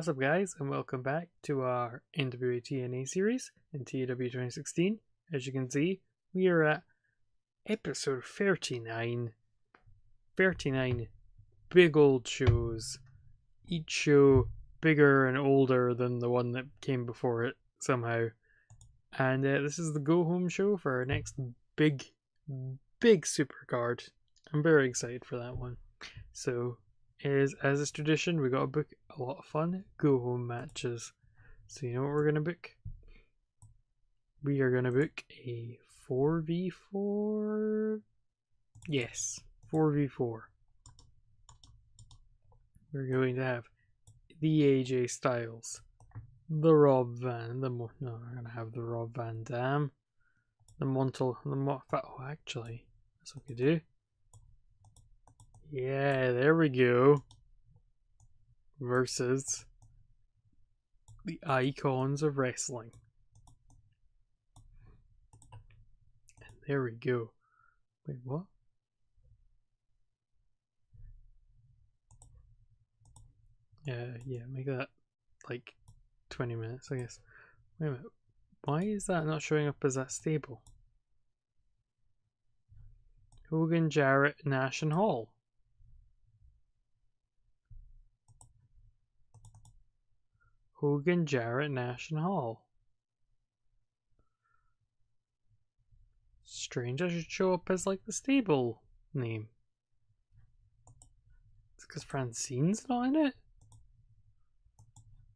What's up, guys, and welcome back to our NWA TNA series in TEW 2016. As you can see, we are at episode 39. 39 big old shows. Each show bigger and older than the one that came before it, somehow. And this is the go-home show for our next big supercard. I'm very excited for that one. So, as is tradition, we got to book a lot of fun go-home matches. So you know what we're going to book? We are going to book a 4v4? Yes, 4v4. We're going to have the AJ Styles, the Rob Van, we're going to have the Rob Van Dam, actually, that's what we do. Yeah, there we go. Versus the icons of wrestling. And there we go. Wait, what? Yeah, make that like 20 minutes, I guess. Wait a minute. Why is that not showing up as that stable? Hogan, Jarrett, Nash, and Hall. Hogan, Jarrett, Nash, and Hall. Strange, I should show up as like the stable name. It's because Francine's not in it?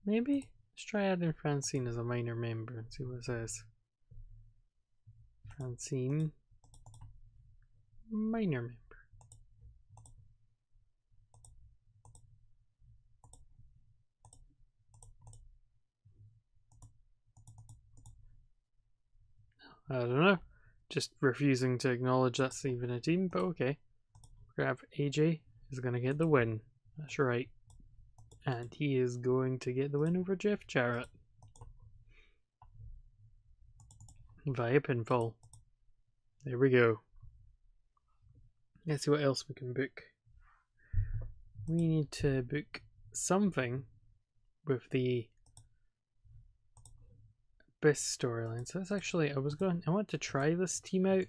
Maybe? Let's try adding Francine as a minor member and see what it says. Francine, minor member. I don't know. Just refusing to acknowledge that's even a team, but okay. We're gonna have AJ is gonna get the win. That's right. And he is going to get the win over Jeff Jarrett. Via pinfall. There we go. Let's see what else we can book. We need to book something with the best storyline. So that's actually, I want to try this team out.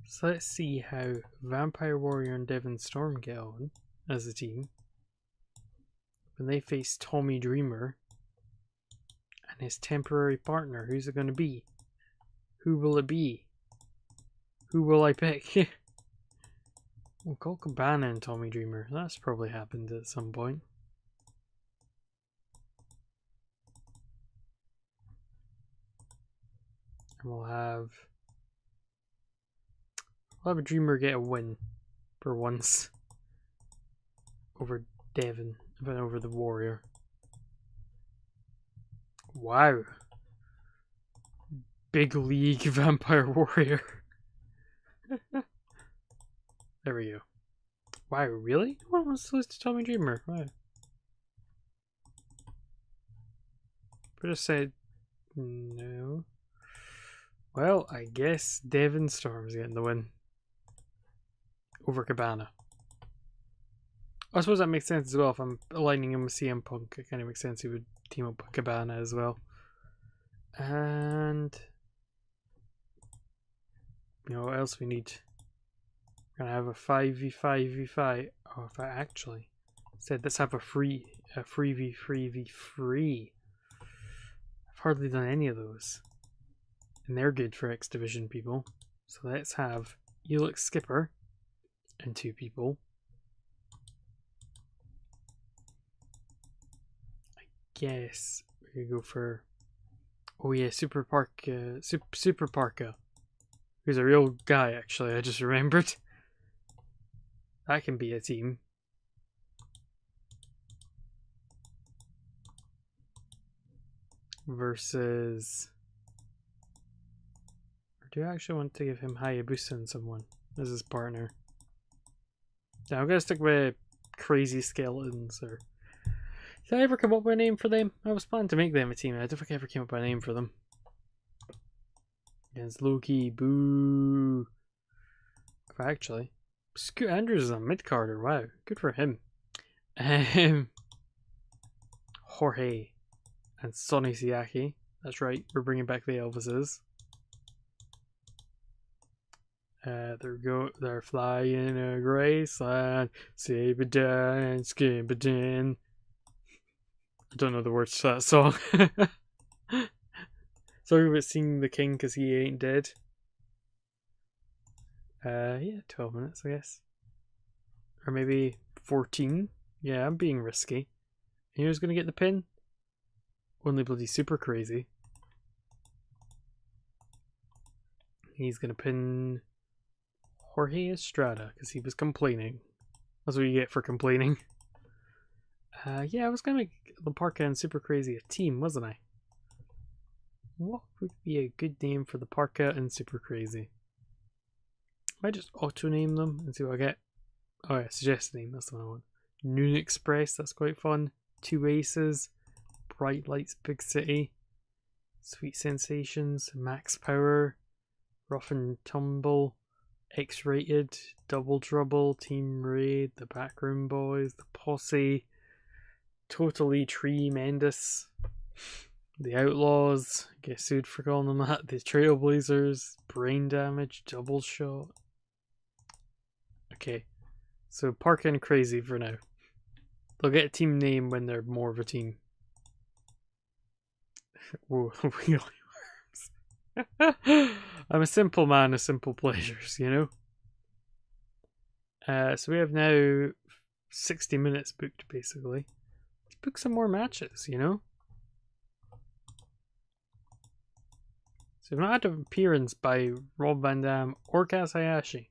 So let's see how Vampire Warrior and Devon Storm get on as a team when they face Tommy Dreamer and his temporary partner. Who's it going to be? Who will it be? Who will I pick? We'll call Cabana and Tommy Dreamer. That's probably happened at some point. And we'll have a Dreamer get a win for once over Devon, but over the Warrior. Wow. Big League Vampire Warrior. There we go. Wow, really? No one wants to lose to Tommy Dreamer. Wow. But I said no. Well, I guess Devon Storm's getting the win over Cabana. I suppose that makes sense as well. If I'm aligning him with CM Punk, it kind of makes sense he would team up with Cabana as well. And you know what else we need? We're gonna have a 5v5v5. Oh, if I actually said let's have a free v3v3. I've hardly done any of those. And they're good for X Division people. So let's have Elix Skipper and 2 people. I guess we could go for, oh yeah, Super Parka, who's a real guy actually, I just remembered. That can be a team. Versus, or do I actually want to give him Hayabusa and someone as his partner? Yeah, I'm gonna stick with Crazy Skeletons. Or did I ever come up with a name for them? I was planning to make them a team. I don't think I ever came up with a name for them. Against Loki, boo. Actually, Scoot Andrews is a mid-carder. Wow, good for him. Jorge and Sonny Siaki. That's right, we're bringing back the Elvises. They're flying a Graceland, Sabadin, Skibadin. I don't know the words to that song. Sorry about singing the king because he ain't dead. Yeah, 12 minutes, I guess. Or maybe 14. Yeah, I'm being risky. And who's gonna get the pin? Only bloody super crazy. He's gonna pin Jorge Estrada because he was complaining. That's what you get for complaining. Yeah, I was gonna make La Parka and Super Crazy a team, wasn't I? What would be a good name for the Parka and Super Crazy? I might just auto name them and see what I get. Oh yeah, suggest name, that's the one I want. Noon Express, that's quite fun. Two Aces, Bright Lights Big City, Sweet Sensations, Max Power, Rough and Tumble, X-Rated, Double Trouble, Team Raid, The Backroom Boys, The Posse, Totally Tremendous, The Outlaws, get sued for calling them that, The Trailblazers, Brain Damage, Double Shot. Okay, so Park and Crazy for now. They'll get a team name when they're more of a team. Whoa, wheelie worms. I'm a simple man of simple pleasures, you know? So we have now 60 minutes booked, basically. Let's book some more matches, you know? So we've not had an appearance by Rob Van Dam or Kaz Hayashi.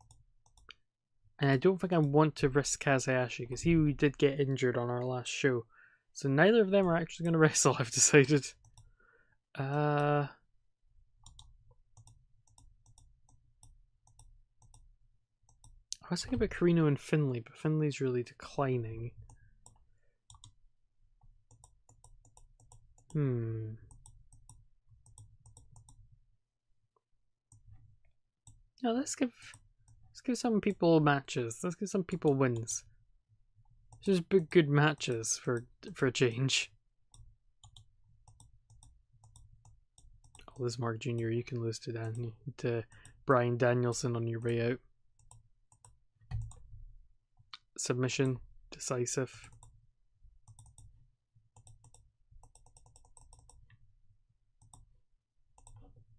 And I don't think I want to risk Kaz Hayashi because he did get injured on our last show. So neither of them are actually going to wrestle, I've decided. I was thinking about Carino and Finlay, but Finlay's really declining. No, let's give some people matches. Let's give some people wins. Just big good matches for a change. Oh, this is Mark Jr. You can lose to Brian Danielson on your way out. Submission, decisive.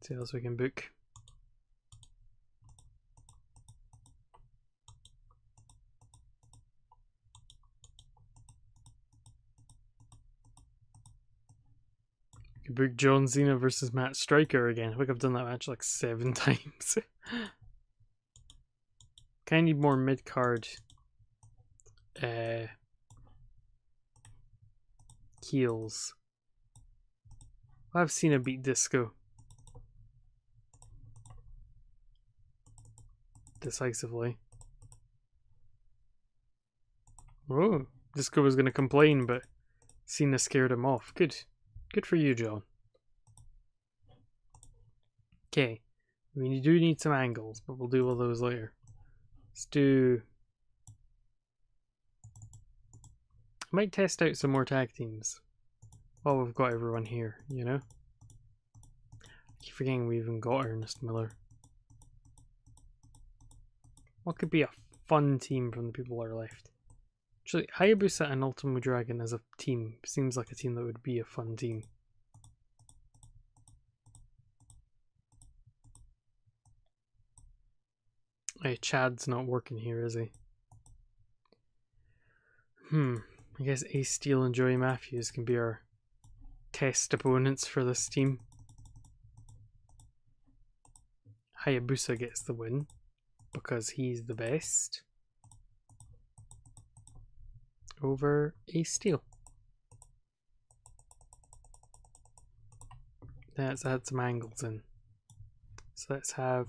See what else we can book. Book John Cena versus Matt Striker again. I think I've done that match like 7 times. Kind of need more mid-card heels. I've seen a beat Disco decisively. Oh, Disco was going to complain, but Cena scared him off. Good for you, John. Okay, I mean, you do need some angles, but we'll do all those later. Let's do... I might test out some more tag teams while we've got everyone here, you know? I keep forgetting we even got Ernest Miller. What could be a fun team from the people that are left? Actually, Hayabusa and Ultimo Dragon as a team seems like a team that would be a fun team. Hey, Chad's not working here, is he? I guess Ace Steel and Joey Matthews can be our test opponents for this team. Hayabusa gets the win because he's the best over Ace Steel. Let's add some angles in. So let's have...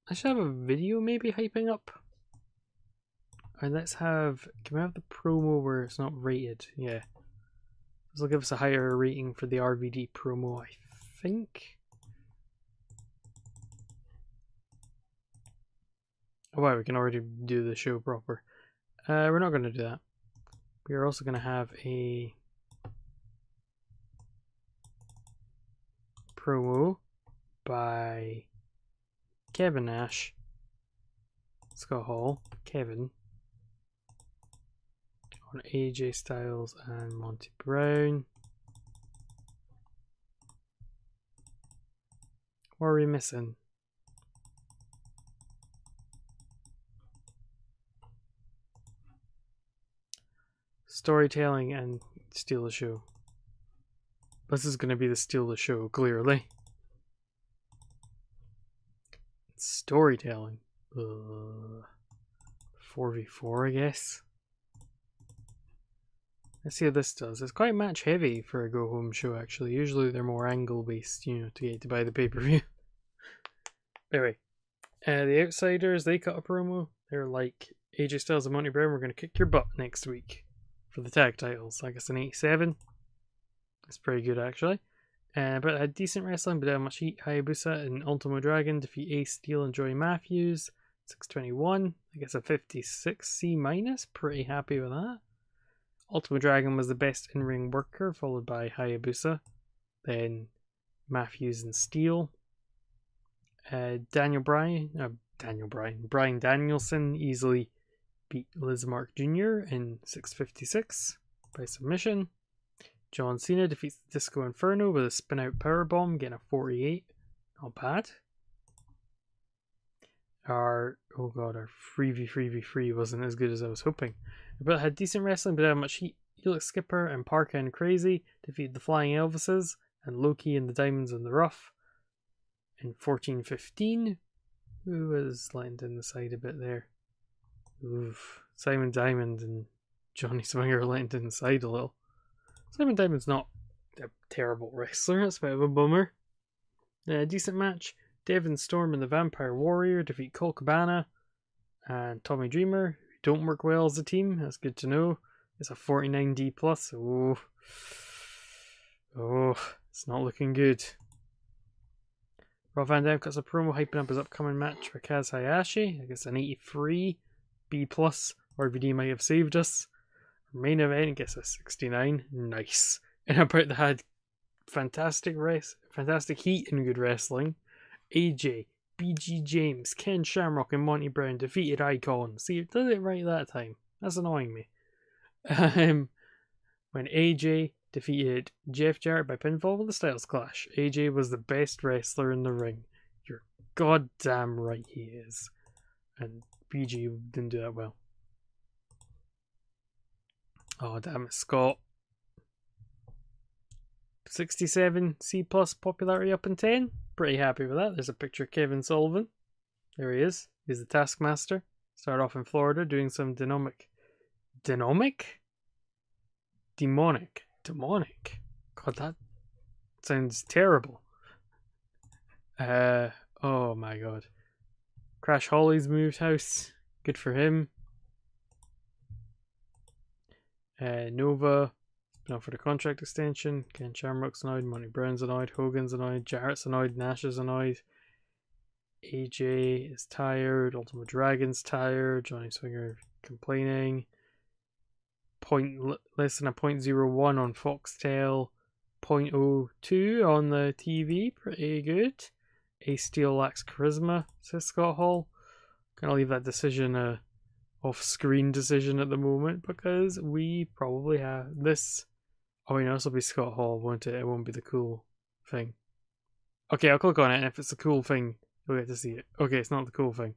I should have a video maybe hyping up. Or let's have... Can we have the promo where it's not rated? Yeah. This will give us a higher rating for the RVD promo, I think. Oh wow, we can already do the show proper. We're not going to do that. We are also going to have a promo by Kevin Nash, Scott Hall, Kevin, on AJ Styles and Monty Brown. What are we missing? Storytelling and steal the show. This is going to be the steal the show, clearly. Storytelling. 4v4, I guess. Let's see how this does. It's quite match heavy for a go home show, actually. Usually they're more angle based, you know, to get to buy the pay per view. Anyway, the Outsiders, they cut a promo. They're like, AJ Styles and Monty Brown, we're going to kick your butt next week for the tag titles. I guess an 87. It's pretty good, actually. But it had decent wrestling, but much heat. Hayabusa and Ultimo Dragon defeat Ace Steel and Joey Matthews. 621. I guess a 56 C-. Pretty happy with that. Ultimo Dragon was the best in-ring worker, followed by Hayabusa. Then Matthews and Steel. Brian Danielson easily beat Liz Mark Jr. in 656 by submission. John Cena defeats the Disco Inferno with a spin-out powerbomb, getting a 48. Not bad. Our 3v3 wasn't as good as I was hoping. But it had decent wrestling, but had much heat. Helix Skipper and Parka and Crazy defeated the Flying Elvises and Loki and the Diamonds in the Rough in 1415. Who was letting down the side a bit there? Oof. Simon Diamond and Johnny Swinger letting down the side a little. Simon Diamond's not a terrible wrestler. That's a bit of a bummer. A decent match. Devon Storm and the Vampire Warrior defeat Colt Cabana and Tommy Dreamer, who don't work well as a team. That's good to know. It's a 49D+. Oh, it's not looking good. Rob Van Dam cuts a promo hyping up his upcoming match for Kaz Hayashi. I guess an 83 B+. RVD might have saved us. Main event gets a 69. Nice. And about that had fantastic heat and good wrestling. AJ, BG James, Ken Shamrock, and Monty Brown defeated Icon. See, it did it right that time. That's annoying me. When AJ defeated Jeff Jarrett by pinfall with the Styles Clash. AJ was the best wrestler in the ring. You're goddamn right he is. And BG didn't do that well. Oh, damn it, Scott. 67 C+ popularity up in 10. Pretty happy with that. There's a picture of Kevin Sullivan. There he is. He's the Taskmaster. Started off in Florida doing some demonic. God, that sounds terrible. Oh my god. Crash Holly's moved house. Good for him. Nova been up for the contract extension. Ken Shamrock's annoyed. Monty Brown's annoyed. Hogan's annoyed. Jarrett's annoyed. Nash is annoyed. AJ is tired. Ultimo Dragon's tired. Johnny Swinger complaining. Less than a 0.01 on Foxtel. 0.02 on the TV. Pretty good. Ace Steel lacks charisma, says Scott Hall. Gonna leave that decision off-screen decision at the moment because we probably have this. Oh, you know, this will be Scott Hall, won't it? It won't be the cool thing. Okay, I'll click on it, and if it's the cool thing, you'll get to see it. Okay, it's not the cool thing.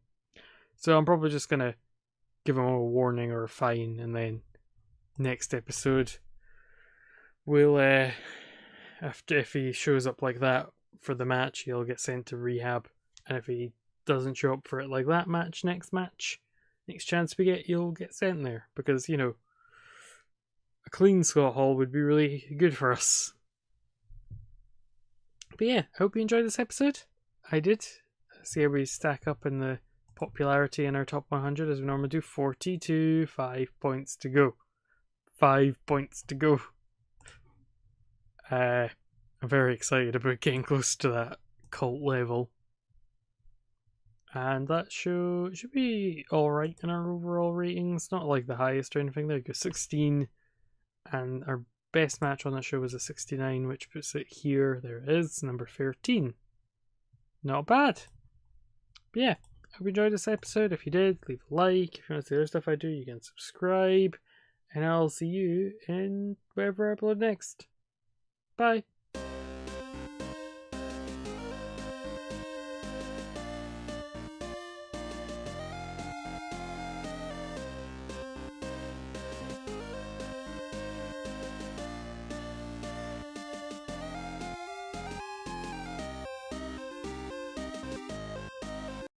So I'm probably just gonna give him a warning or a fine, and then next episode we'll if he shows up like that for the match, he'll get sent to rehab, and if he doesn't show up for it like that next chance we get, you'll get sent there, because, you know, a clean Scott Hall would be really good for us. But yeah, hope you enjoyed this episode. I did. See how we stack up in the popularity in our top 100 as we normally do. 42, 5 points to go. 5 points to go. I'm very excited about getting close to that cult level. And that show should be alright in our overall ratings. Not like the highest or anything. There we go, 16. And our best match on the show was a 69, which puts it here. There it is, number 13. Not bad. But yeah, I hope you enjoyed this episode. If you did, leave a like. If you want to see the other stuff I do, you can subscribe. And I'll see you in wherever I upload next. Bye.